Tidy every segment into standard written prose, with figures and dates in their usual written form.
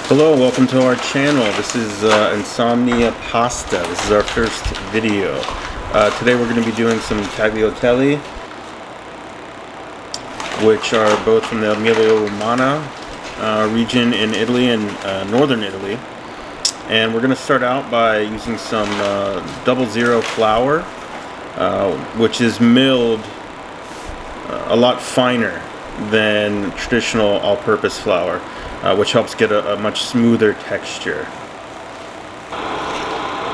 Hello, welcome to our channel. This is Insomnia Pasta. This is our first video. Today we're going to be doing some tagliatelle, which are both from the Emilia-Romagna region in Italy and northern Italy. And we're going to start out by using some 00 flour, which is milled a lot finer than traditional all-purpose flour. Which helps get a much smoother texture.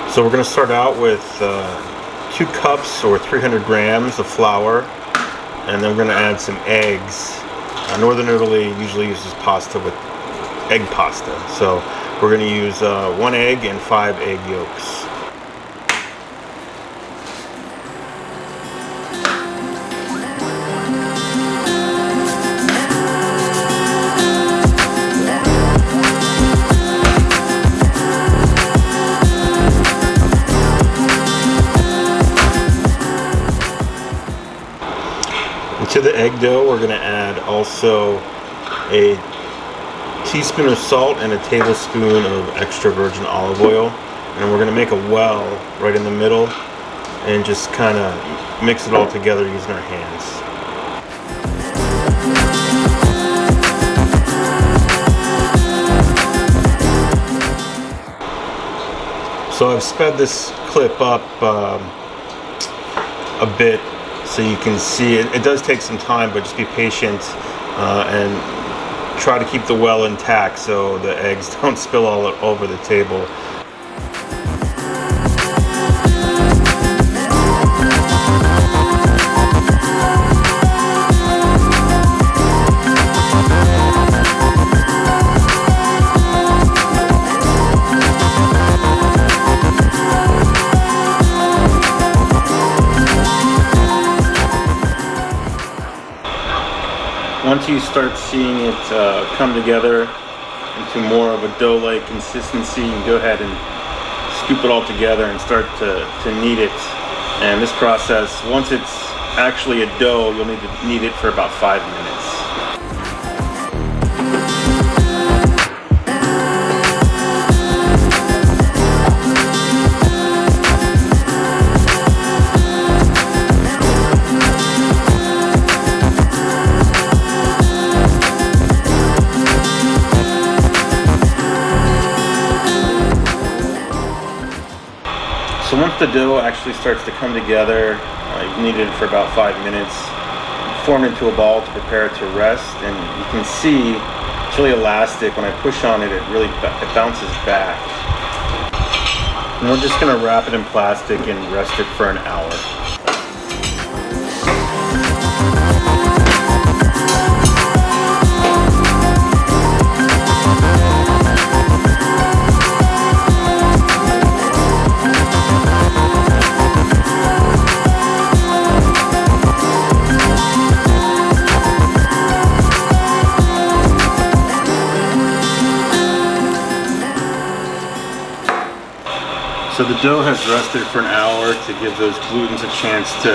So we're going to start out with 2 cups or 300 grams of flour, and then we're going to add some eggs. Northern Italy usually uses pasta with egg pasta, so we're going to use 1 egg and 5 egg yolks. To the egg dough, we're going to add also a teaspoon of salt and a tablespoon of extra virgin olive oil, and we're going to make a well right in the middle and just kind of mix it all together using our hands. So I've sped this clip up a bit so you can see it. It does take some time, but just be patient and try to keep the well intact so the eggs don't spill all over the table. Once you start seeing it come together into more of a dough-like consistency, you can go ahead and scoop it all together and start to knead it. And this process, once it's actually a dough, you'll need to knead it for about 5 minutes. So once the dough actually starts to come together, you knead it for about 5 minutes, form it into a ball to prepare it to rest, and you can see it's really elastic. When I push on it, it bounces back. And we're just going to wrap it in plastic and rest it for an hour. So the dough has rested for an hour to give those glutens a chance to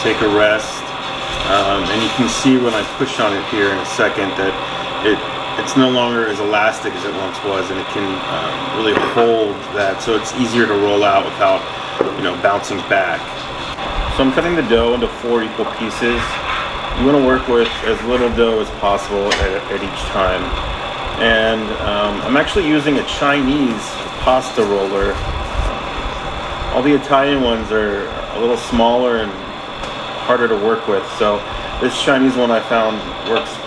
take a rest. And you can see when I push on it here in a second that it's no longer as elastic as it once was, and it can really hold that, so it's easier to roll out without, bouncing back. So I'm cutting the dough into 4 equal pieces. You want to work with as little dough as possible at each time. And I'm actually using a Chinese pasta roller. All the Italian ones are a little smaller and harder to work with, so this Chinese one I found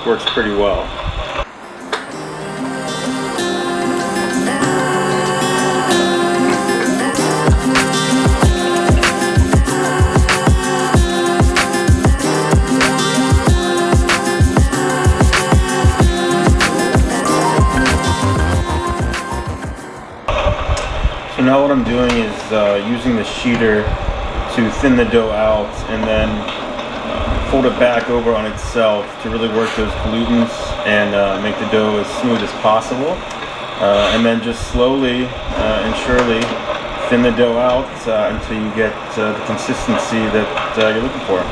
works pretty well. So now what I'm doing is using the sheeter to thin the dough out and then fold it back over on itself to really work those glutens and make the dough as smooth as possible. And then just slowly and surely thin the dough out until you get the consistency that you're looking for.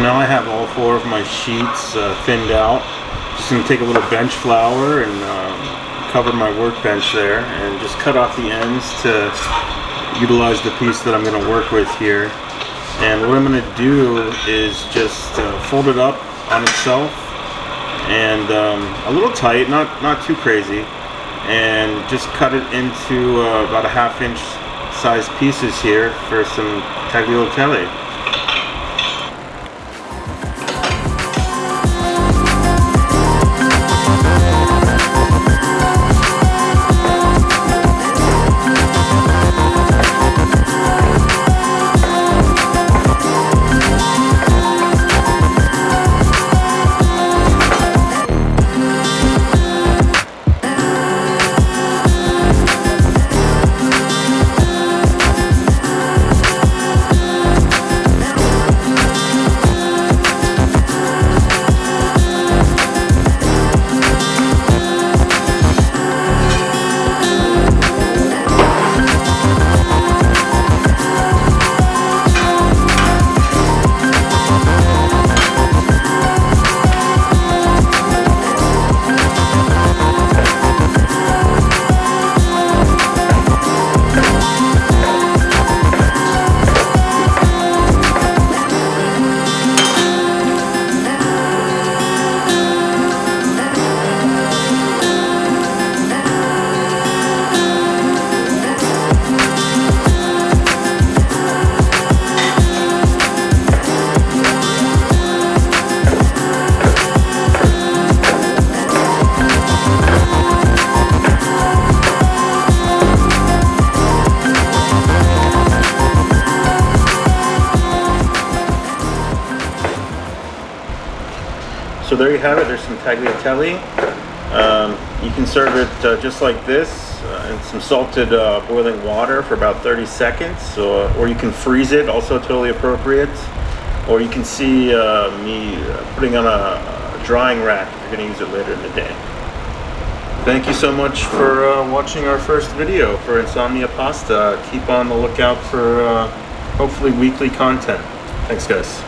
now I have all 4 of my sheets thinned out. Just going to take a little bench flour and cover my workbench there and just cut off the ends to utilize the piece that I'm going to work with here. And what I'm going to do is just fold it up on itself and a little tight, not too crazy, and just cut it into about a 1/2 inch size pieces here for some tagliatelle. So there you have it. There's some tagliatelle. You can serve it just like this in some salted boiling water for about 30 seconds, or you can freeze it, also totally appropriate. Or you can see me putting on a drying rack if you're going to use it later in the day. Thank you so much for watching our first video for Insomnia Pasta. Keep on the lookout for hopefully weekly content. Thanks, guys.